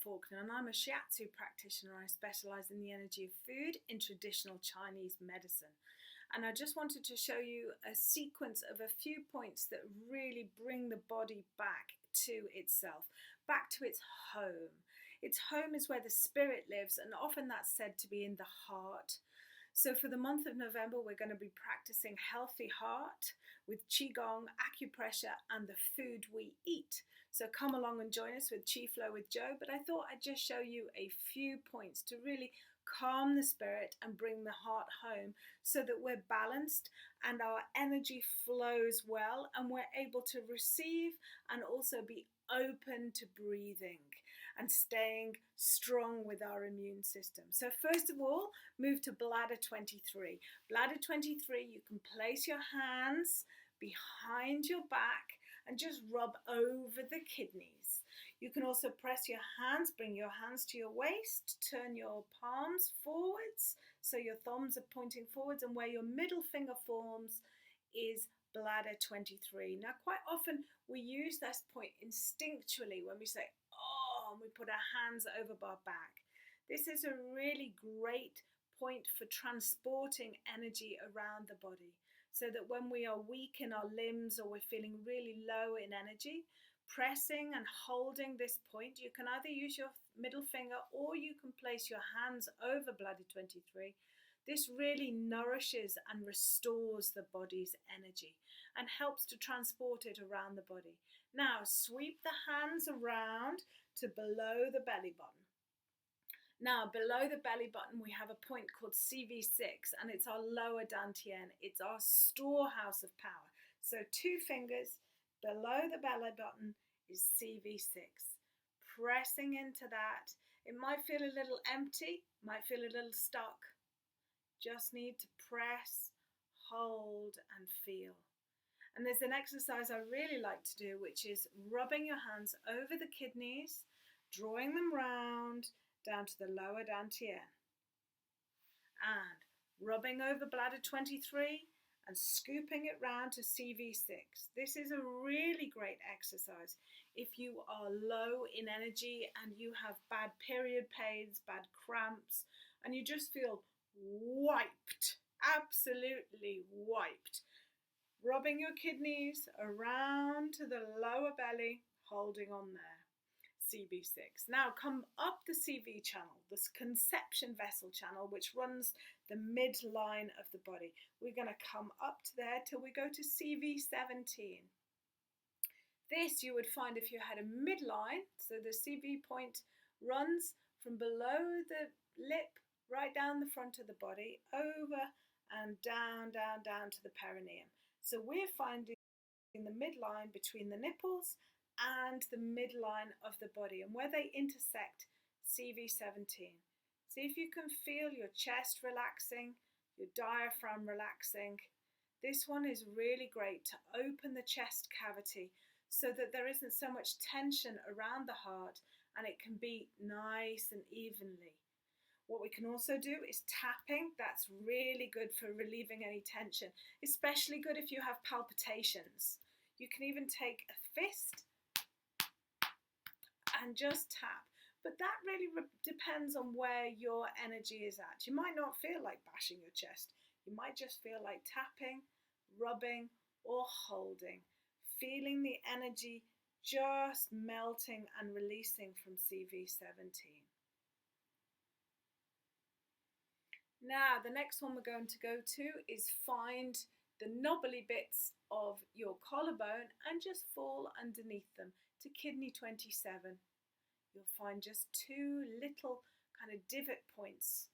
Faulkner and I'm a Shiatsu practitioner. I specialise in the energy of food in traditional Chinese medicine. And I just wanted to show you a sequence of a few points that really bring the body back to itself, back to its home. Its home is where the spirit lives, and often that's said to be in the heart. So for the month of November, we're going to be practicing healthy heart with Qi Gong, acupressure, and the food we eat. So come along and join us with Qi Flow with Jo, but I thought I'd just show you a few points to really calm the spirit and bring the heart home so that we're balanced and our energy flows well and we're able to receive and also be open to breathing and staying strong with our immune system. So first of all, move to Bladder 23. Bladder 23, you can place your hands behind your back and just rub over the kidneys. You can also press your hands, bring your hands to your waist, turn your palms forwards so your thumbs are pointing forwards, and where your middle finger forms is Bladder 23. Now quite often we use this point instinctually when we say, oh, and we put our hands over our back. This is a really great point for transporting energy around the body, so that when we are weak in our limbs or we're feeling really low in energy, pressing and holding this point, you can either use your middle finger or you can place your hands over Bladder 23. This really nourishes and restores the body's energy and helps to transport it around the body. Now sweep the hands around to below the belly button. Now, below the belly button, we have a point called CV6, and it's our lower dantian. It's our storehouse of power. So 2 fingers below the belly button is CV6. Pressing into that. It might feel a little empty, might feel a little stuck. Just need to press, hold, and feel. And there's an exercise I really like to do, which is rubbing your hands over the kidneys, drawing them round, down to the lower dantian, and rubbing over Bladder 23 and scooping it round to CV6. This is a really great exercise if you are low in energy and you have bad period pains, bad cramps, and you just feel wiped, absolutely wiped. Rubbing your kidneys around to the lower belly, holding on there. CV6. Now come up the CV channel, this conception vessel channel, which runs the midline of the body. We're going to come up to there till we go to CV17. This you would find if you had a midline, so the CV point runs from below the lip right down the front of the body, over and down, down, down to the perineum. So we're finding the midline between the nipples and the midline of the body, and where they intersect, CV17. See if you can feel your chest relaxing, your diaphragm relaxing. This one is really great to open the chest cavity so that there isn't so much tension around the heart and it can beat nice and evenly. What we can also do is tapping. That's really good for relieving any tension, especially good if you have palpitations. You can even take a fist and just tap, but that really depends on where your energy is at. You might not feel like bashing your chest. You might just feel like tapping, rubbing, or holding, feeling the energy just melting and releasing from CV17. Now, the next one we're going to go to is find the knobbly bits of your collarbone and just fall underneath them to kidney 27. You'll find just 2 little kind of divot points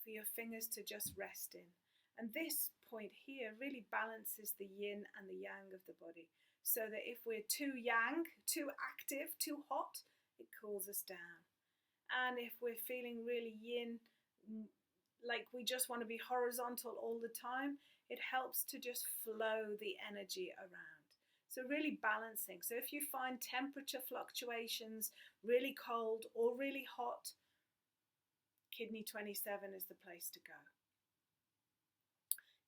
for your fingers to just rest in. And this point here really balances the yin and the yang of the body, so that if we're too yang, too active, too hot, it cools us down. And if we're feeling really yin, like we just want to be horizontal all the time, it helps to just flow the energy around. So really balancing. So if you find temperature fluctuations, really cold or really hot, kidney 27 is the place to go.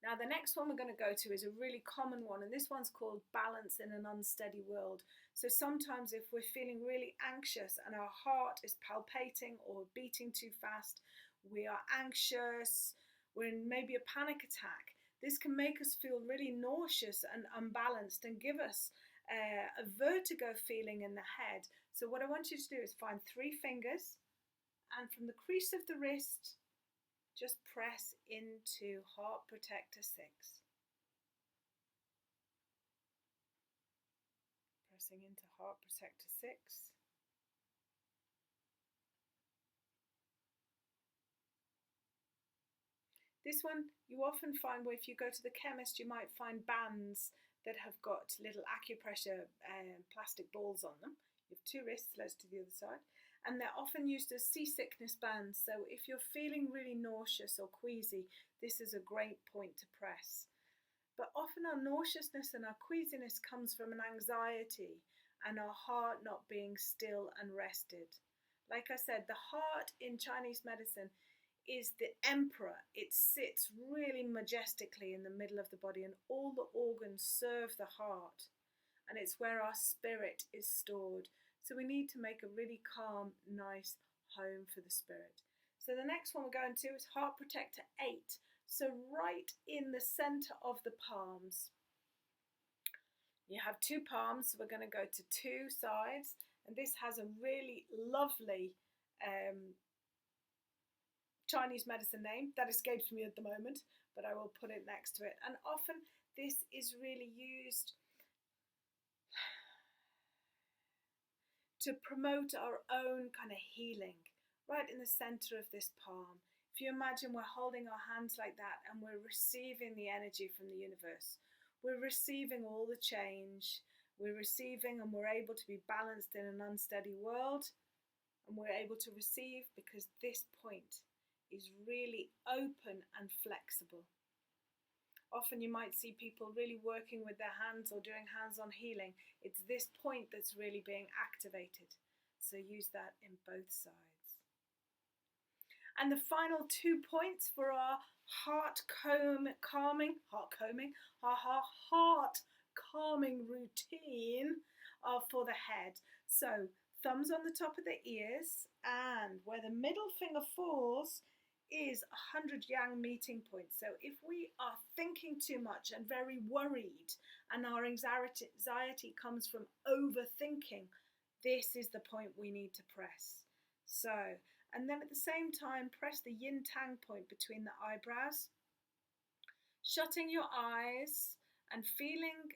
Now, the next one we're going to go to is a really common one, and this one's called balance in an unsteady world. So sometimes if we're feeling really anxious and our heart is palpating or beating too fast, we are anxious, we're in maybe a panic attack, this can make us feel really nauseous and unbalanced and give us a vertigo feeling in the head. So what I want you to do is find 3 fingers, and from the crease of the wrist, just press into Heart Protector 6. Pressing into Heart Protector 6. This one you often find where if you go to the chemist, you might find bands that have got little acupressure plastic balls on them. You have 2 wrists, let's do the other side. And they're often used as seasickness bands. So if you're feeling really nauseous or queasy, this is a great point to press. But often our nauseousness and our queasiness comes from an anxiety and our heart not being still and rested. Like I said, the heart in Chinese medicine is the emperor. It sits really majestically in the middle of the body, and all the organs serve the heart, and it's where our spirit is stored. So we need to make a really calm, nice home for the spirit. So the next one we're going to is Heart Protector 8. So right in the center of the palms. You have 2 palms, so we're going to go to 2 sides, and this has a really lovely Chinese medicine name that escapes me at the moment, but I will put it next to it. And often this is really used to promote our own kind of healing right in the center of this palm. If you imagine we're holding our hands like that and we're receiving the energy from the universe, we're receiving all the change, we're receiving, and we're able to be balanced in an unsteady world, and we're able to receive because this point is really open and flexible. Often you might see people really working with their hands or doing hands-on healing. It's this point that's really being activated. So use that in both sides. And the final 2 points for our heart calming routine are for the head. So thumbs on the top of the ears, and where the middle finger falls is 100 yang meeting points. So if we are thinking too much and very worried, and our anxiety comes from overthinking, this is the point we need to press. So, and then at the same time, press the yin tang point between the eyebrows, shutting your eyes and feeling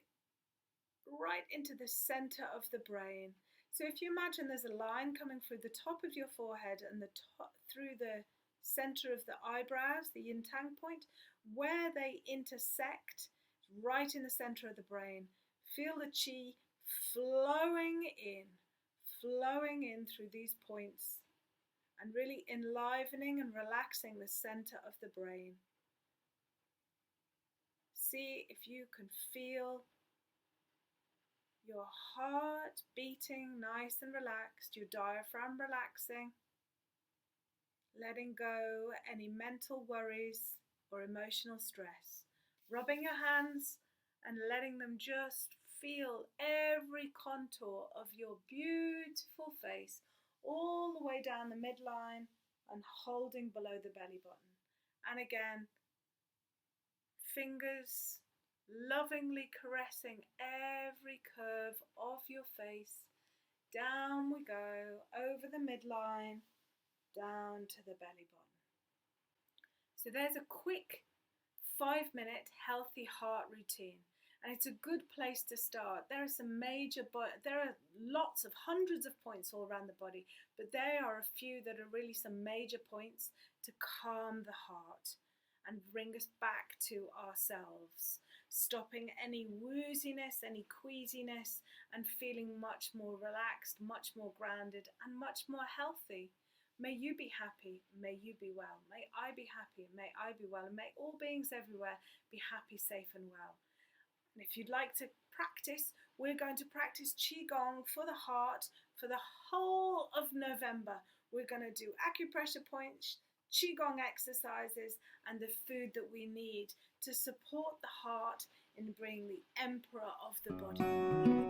right into the center of the brain. So if you imagine there's a line coming through the top of your forehead and through the center of the eyebrows, the yin tang point, where they intersect, right in the center of the brain. Feel the qi flowing in through these points, and really enlivening and relaxing the center of the brain. See if you can feel your heart beating nice and relaxed, your diaphragm relaxing, letting go any mental worries or emotional stress. Rubbing your hands and letting them just feel every contour of your beautiful face all the way down the midline and holding below the belly button. And again, fingers lovingly caressing every curve of your face. Down we go, over the midline, down to the belly button. So there's a quick 5-minute healthy heart routine, and it's a good place to start. There are lots of hundreds of points all around the body, but there are a few that are really some major points to calm the heart and bring us back to ourselves, stopping any wooziness, any queasiness, and feeling much more relaxed, much more grounded, and much more healthy. May you be happy, may you be well, may I be happy, may I be well, and may all beings everywhere be happy, safe and well. And if you'd like to practice, we're going to practice Qi Gong for the heart for the whole of November. We're going to do acupressure points, Qigong exercises, and the food that we need to support the heart in being the emperor of the body.